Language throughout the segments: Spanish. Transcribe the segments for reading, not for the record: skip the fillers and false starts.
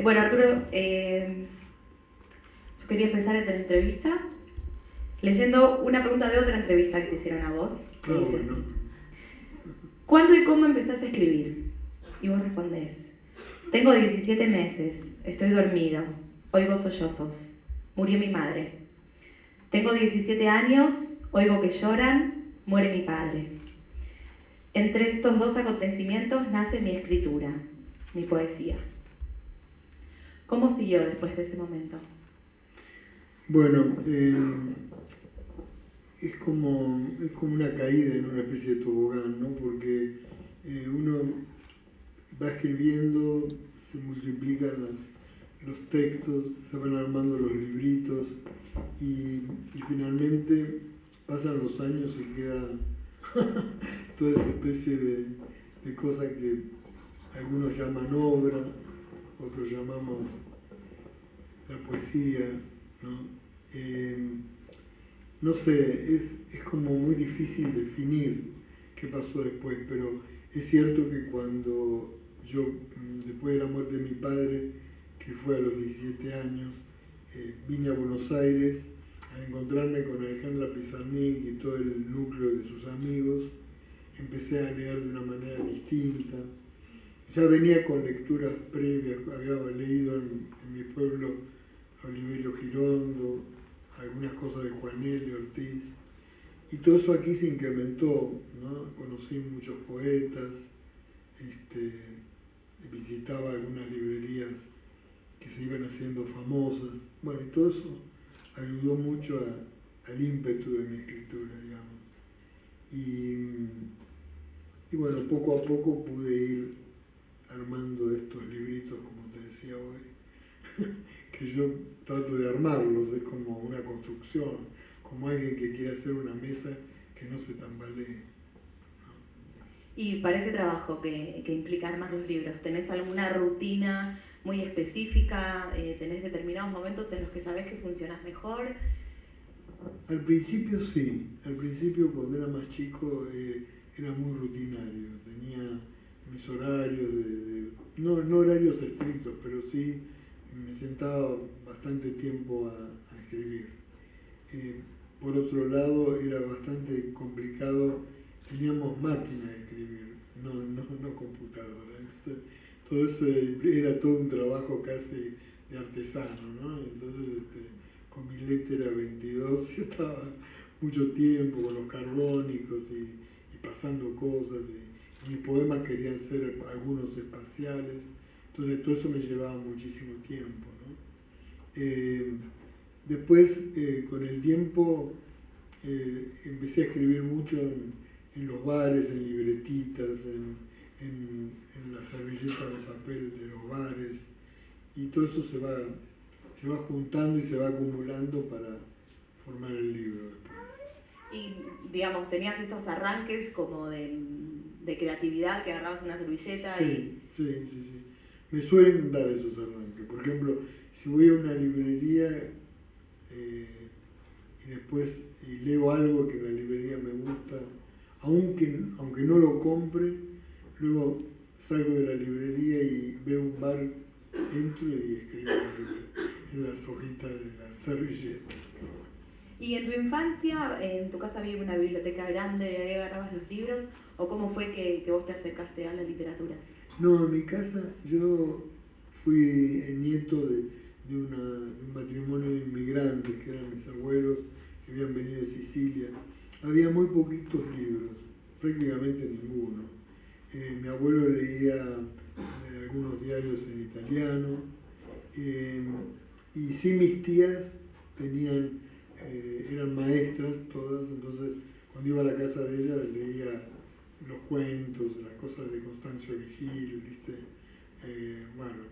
Bueno, Arturo, yo quería empezar esta entrevista leyendo una pregunta de otra entrevista que te hicieron a vos. Que dice así: ¿cuándo y cómo empezás a escribir? Y vos respondés: tengo 17 meses, estoy dormido, oigo sollozos, murió mi madre. Tengo 17 años, oigo que lloran, muere mi padre. Entre estos dos acontecimientos nace mi escritura, mi poesía. ¿Cómo siguió después de ese momento? Bueno, es como una caída en una especie de tobogán, ¿no? Porque uno va escribiendo, se multiplican los textos, se van armando los libritos y finalmente pasan los años y queda toda esa especie de cosa que algunos llaman obra, otros llamamos la poesía, ¿no? No sé, es como muy difícil definir qué pasó después, pero es cierto que cuando yo, después de la muerte de mi padre, que fue a los 17 años, vine a Buenos Aires al encontrarme con Alejandra Pizarnik y todo el núcleo de sus amigos, empecé a leer de una manera distinta. Ya venía con lecturas previas, había leído en mi pueblo a Oliverio Girondo, algunas cosas de Juan L. Ortiz, y todo eso aquí se incrementó, ¿no? Conocí muchos poetas, visitaba algunas librerías que se iban haciendo famosas, bueno, y todo eso ayudó mucho al ímpetu de mi escritura, digamos. Y bueno, poco a poco pude ir armando estos libritos, como te decía hoy, que yo trato de armarlos, es como una construcción, como alguien que quiere hacer una mesa que no se tambalee. Y para ese trabajo que implica armar los libros, ¿tenés alguna rutina muy específica? ¿Tenés determinados momentos en los que sabés que funcionás mejor? Al principio sí, al principio cuando era más chico era muy rutinario, tenía mis horarios, no horarios estrictos, pero sí me sentaba bastante tiempo a escribir. Por otro lado era bastante complicado, teníamos máquina de escribir, no computadora, entonces todo eso era todo un trabajo casi de artesano, ¿no? Entonces con mi letra 22 yo estaba mucho tiempo con los carbónicos y pasando cosas, y mis poemas querían ser algunos espaciales, entonces todo eso me llevaba muchísimo tiempo, ¿no? Después, con el tiempo, empecé a escribir mucho en los bares, en libretitas, en las servilletas de papel de los bares, y todo eso se va juntando y se va acumulando para formar el libro después. Y, digamos, tenías estos arranques como de creatividad, que agarrabas una servilleta sí. Me suelen dar esos arranques. Por ejemplo, si voy a una librería y después leo algo que en la librería me gusta, aunque no lo compre, luego salgo de la librería y veo un bar, entro y escribo en las hojitas de las servilletas. ¿Y en tu infancia, en tu casa había una biblioteca grande, de ahí agarrabas los libros? ¿O cómo fue que vos te acercaste a la literatura? No, en mi casa yo fui el nieto de un matrimonio de inmigrantes, que eran mis abuelos, que habían venido de Sicilia. Había muy poquitos libros, prácticamente ninguno. Mi abuelo leía algunos diarios en italiano, y sí mis tías eran maestras todas, entonces cuando iba a la casa de ellas leía los cuentos, las cosas de Constancio Vigil, ¿viste? Bueno,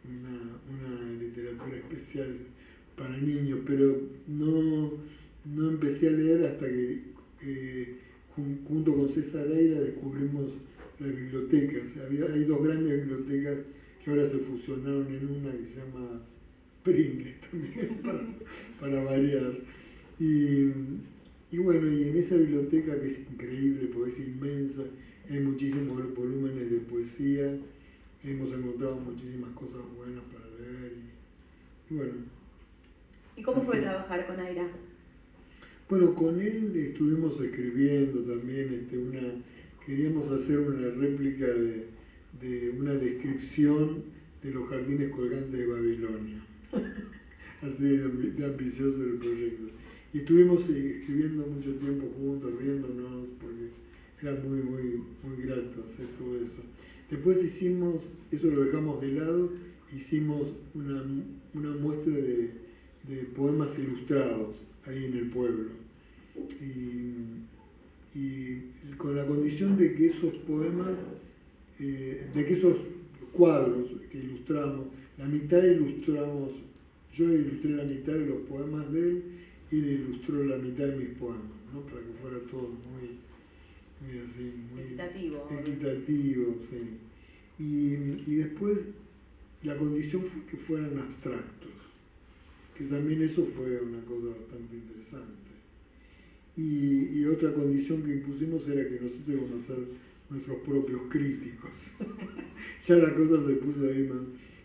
una literatura especial para niños, pero no empecé a leer hasta que junto con César Eira descubrimos la biblioteca. O sea, hay dos grandes bibliotecas que ahora se fusionaron en una que se llama Pringles también, para variar. Y bueno, y en esa biblioteca, que es increíble porque es inmensa, hay muchísimos volúmenes de poesía, hemos encontrado muchísimas cosas buenas para leer. Y bueno. ¿Y cómo fue trabajar con Eira? Bueno, con él estuvimos escribiendo también, queríamos hacer una réplica de una descripción de los jardines colgantes de Babilonia. Así de ambicioso el proyecto. Y estuvimos escribiendo mucho tiempo juntos, riéndonos, porque era muy, muy, muy grato hacer todo eso. Después hicimos, eso lo dejamos de lado, hicimos una muestra de poemas ilustrados ahí en el pueblo. Y con la condición de que esos poemas, de que esos cuadros que ilustramos, la mitad ilustramos, yo ilustré la mitad de los poemas de él y él ilustró la mitad de mis poemas, ¿no? Para que fuera todo muy así, muy equitativo, sí. Y después la condición fue que fueran abstractos, que también eso fue una cosa bastante interesante. Y otra condición que impusimos era que nosotros íbamos a ser nuestros propios críticos. Ya la cosa se puso ahí más.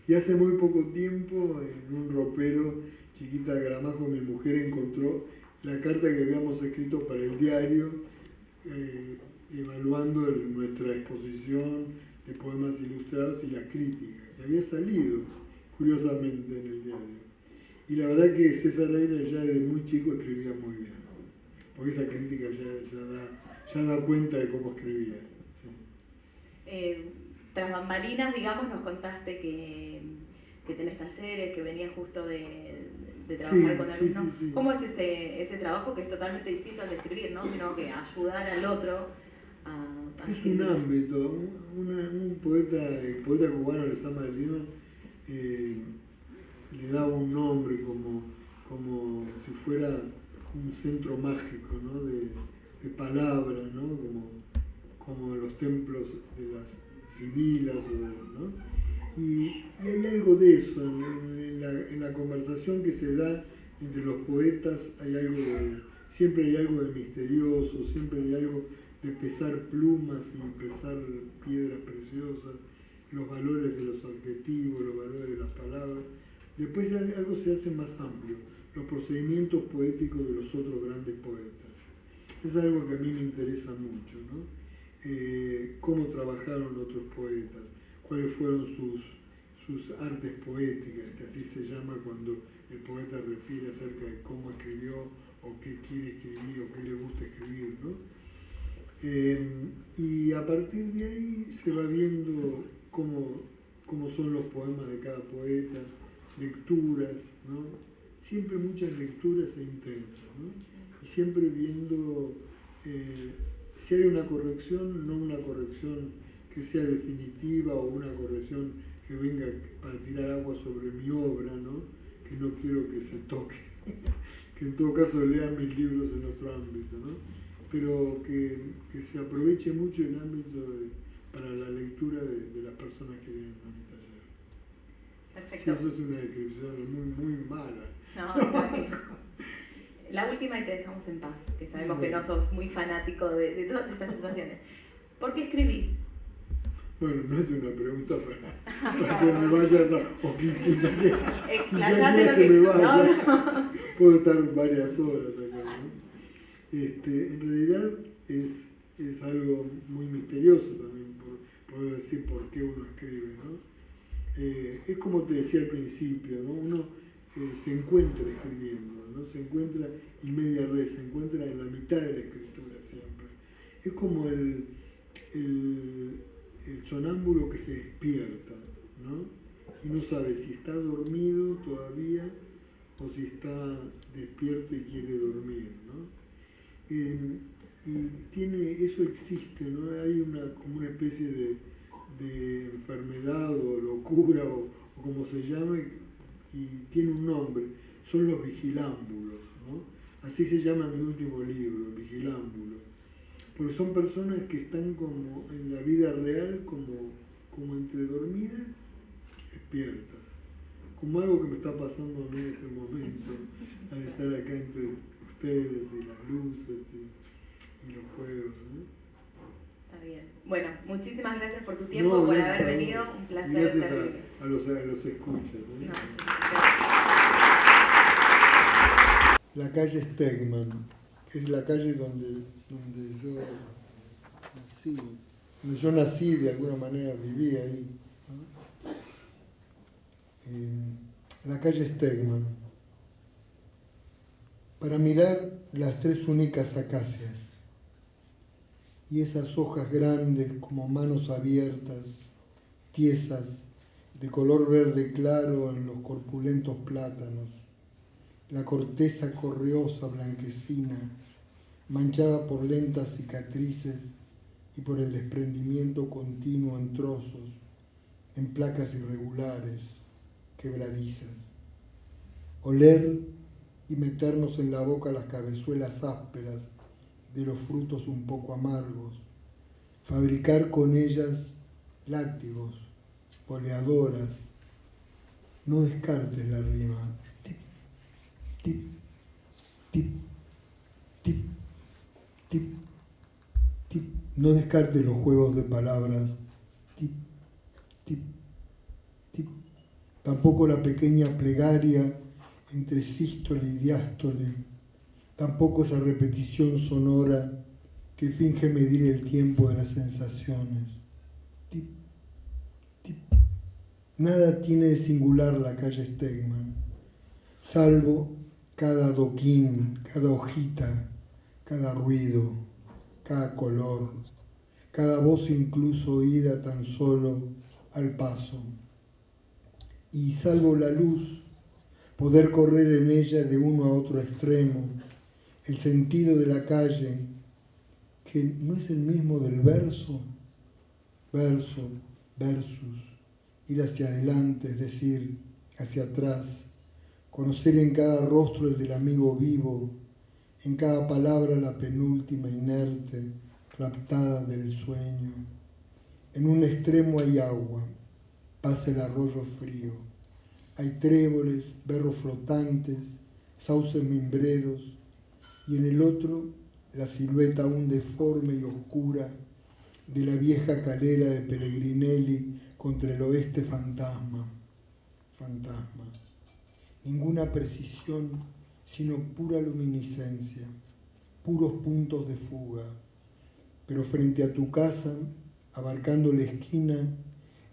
Y hace muy poco tiempo, en un ropero, Chiquita Gramajo, mi mujer, encontró la carta que habíamos escrito para el diario, evaluando nuestra exposición de poemas ilustrados y la crítica, que había salido, curiosamente, en el diario. Y la verdad que César Eira ya desde muy chico escribía muy bien, porque esa crítica ya da cuenta de cómo escribía. Sí. Tras bambalinas, digamos, nos contaste que tenés talleres, que venías justo de trabajar con alumnos. Sí. ¿Cómo es ese trabajo que es totalmente distinto al de escribir, ¿no? Sino que ayudar al otro a es escribir? Un ámbito, un poeta, el poeta cubano Lezama de Lima, le daba un nombre como si fuera un centro mágico, ¿no? de palabras, ¿no? como los templos de las sibilas, ¿no? Y hay algo de eso en la conversación que se da entre los poetas, siempre hay algo de misterioso, siempre hay algo de pesar plumas y pesar piedras preciosas, los valores de los adjetivos, los valores de las palabras. Después ya algo se hace más amplio, los procedimientos poéticos de los otros grandes poetas. Es algo que a mí me interesa mucho, ¿no? Cómo trabajaron otros poetas, cuáles fueron sus artes poéticas, que así se llama cuando el poeta refiere acerca de cómo escribió, o qué quiere escribir, o qué le gusta escribir, ¿no? Y a partir de ahí se va viendo cómo son los poemas de cada poeta, lecturas, ¿no? Siempre muchas lecturas e intensas, ¿no? Y siempre viendo si hay una corrección, no una corrección que sea definitiva o una corrección que venga para tirar agua sobre mi obra, ¿no? Que no quiero que se toque, que en todo caso lean mis libros en otro ámbito, ¿no? Pero que se aproveche mucho el ámbito para la lectura de las personas que vienen a mi taller. Perfecto. Sí, eso es una descripción muy, muy mala. No, la última y te dejamos en paz, que sabemos que no sos muy fanático de todas estas situaciones. ¿Por qué escribís? Bueno, no es una pregunta para que me vaya, o quizá que me vaya. No. Puedo estar varias horas acá, ¿no? En realidad es algo muy misterioso también, poder decir por qué uno escribe, ¿no? Es como te decía al principio, ¿no? Uno se encuentra escribiendo, ¿no? Se encuentra en media res, se encuentra en la mitad de la escritura siempre. Es como el sonámbulo que se despierta, ¿no? Y no sabe si está dormido todavía o si está despierto y quiere dormir, ¿no? Y eso existe, ¿no? Hay como una especie de enfermedad o locura o o como se llame, y tiene un nombre, son los vigilámbulos, ¿no? Así se llama mi último libro, Vigilámbulos. Porque son personas que están como en la vida real, como entre dormidas y despiertas. Como algo que me está pasando a mí en este momento, al estar acá entre ustedes y las luces y los juegos, ¿no? Está bien. Bueno, muchísimas gracias por tu tiempo, por haber venido. Un placer. Gracias a los escuchas, ¿no? No. La calle Stegman, que es la calle donde yo nací, de alguna manera viví ahí, ¿no? La calle Stegman, para mirar las tres únicas acacias y esas hojas grandes como manos abiertas, tiesas, de color verde claro en los corpulentos plátanos, la corteza correosa blanquecina, manchada por lentas cicatrices y por el desprendimiento continuo en trozos, en placas irregulares, quebradizas. Oler y meternos en la boca las cabezuelas ásperas de los frutos un poco amargos, fabricar con ellas látigos, boleadoras. No descartes la rima. Tip, tip, tip, tip, tip. No descartes los juegos de palabras. Tip, tip, tip. Tampoco la pequeña plegaria entre sístole y diástole. Tampoco esa repetición sonora que finge medir el tiempo de las sensaciones. Tip, tip. Nada tiene de singular la calle Stegman, salvo cada adoquín, cada hojita, cada ruido, cada color, cada voz incluso oída tan solo al paso. Y salvo la luz, poder correr en ella de uno a otro extremo, el sentido de la calle, que no es el mismo del verso, versus, ir hacia adelante, es decir, hacia atrás, conocer en cada rostro el del amigo vivo, en cada palabra la penúltima inerte, raptada del sueño. En un extremo hay agua, pasa el arroyo frío. Hay tréboles, berros flotantes, sauces mimbreros, y en el otro la silueta aún deforme y oscura de la vieja calera de Pellegrinelli contra el oeste fantasma. Ninguna precisión, sino pura luminiscencia, puros puntos de fuga. Pero frente a tu casa, abarcando la esquina,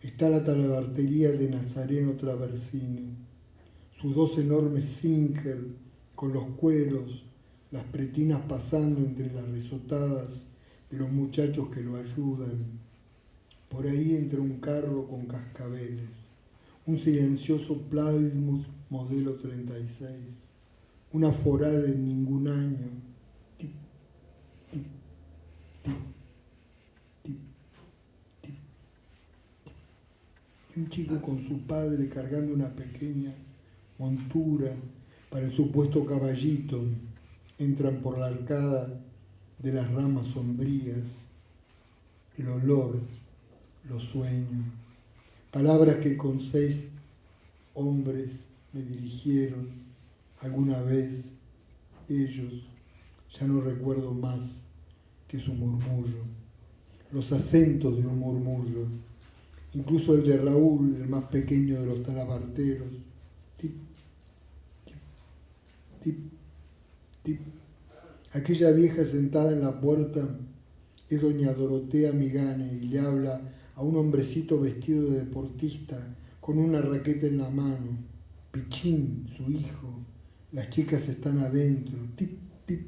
está la talabartería de Nazareno Traversini, sus dos enormes Singer con los cueros, las pretinas pasando entre las risotadas de los muchachos que lo ayudan. Por ahí entra un carro con cascabeles, un silencioso Plymouth modelo 36, una forada de ningún año. Tip, tip, tip, tip, tip. Y un chico con su padre cargando una pequeña montura para el supuesto caballito entran por la arcada de las ramas sombrías, el olor, los sueños, palabras que con 6 hombres me dirigieron alguna vez, ellos, ya no recuerdo más que su murmullo, los acentos de un murmullo, incluso el de Raúl, el más pequeño de los talabarteros, tip, tip, tip, tip. Aquella vieja sentada en la puerta es doña Dorotea Migane y le habla a un hombrecito vestido de deportista con una raqueta en la mano. Pichín, su hijo. Las chicas están adentro. Tip, tip,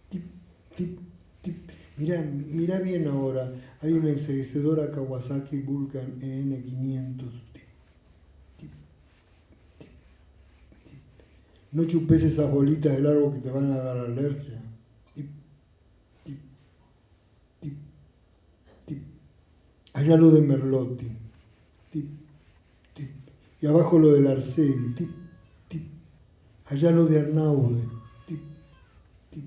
tip, tip, tip. Mirá bien ahora. Hay una enseguecedora Kawasaki Vulcan EN500. Tip, tip, tip, tip. No chupes esas bolitas del árbol que te van a dar alergia. Tip, tip, tip, tip. Allá lo de Merlotti. Tip, tip. Y abajo lo del Arcegui, tip, tip. Allá lo de Arnaude, tip, tip.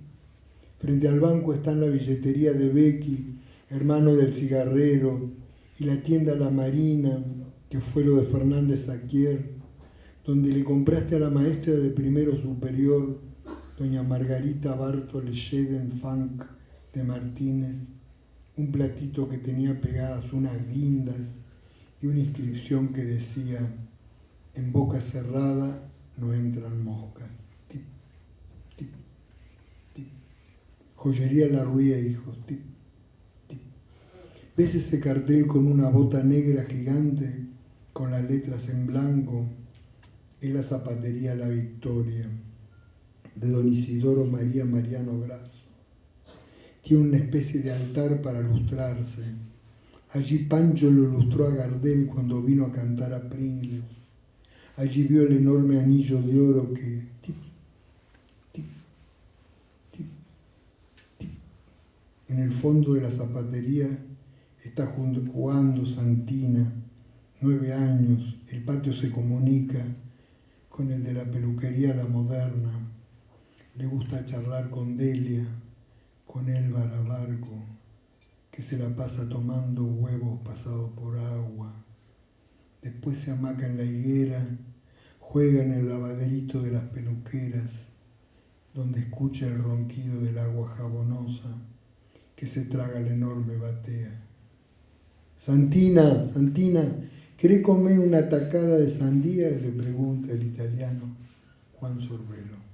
Frente al banco están la billetería de Becky, hermano del cigarrero, y la tienda La Marina, que fue lo de Fernández Saquier, donde le compraste a la maestra de primero superior, doña Margarita Bartol Funk de Martínez, un platito que tenía pegadas unas guindas y una inscripción que decía: en boca cerrada no entran moscas. Tip, tip, tip. Joyería La Ruía, hijos. Tip, tip. ¿Ves ese cartel con una bota negra gigante con las letras en blanco? Es la zapatería La Victoria, de don Isidoro María Mariano Grasso. Tiene una especie de altar para lustrarse. Allí Pancho lo lustró a Gardel cuando vino a cantar a Pringles. Allí vio el enorme anillo de oro que... Tip, tip, tip, tip. En el fondo de la zapatería está jugando Santina, 9 años. El patio se comunica con el de la peluquería La Moderna. Le gusta charlar con Delia, con Elba Barco, que se la pasa tomando huevos pasados por agua. Después se hamaca en la higuera, juega en el lavaderito de las peluqueras, donde escucha el ronquido del agua jabonosa que se traga la enorme batea. Santina, Santina, ¿querés comer una tacada de sandía?, le pregunta el italiano Juan Sorbelo.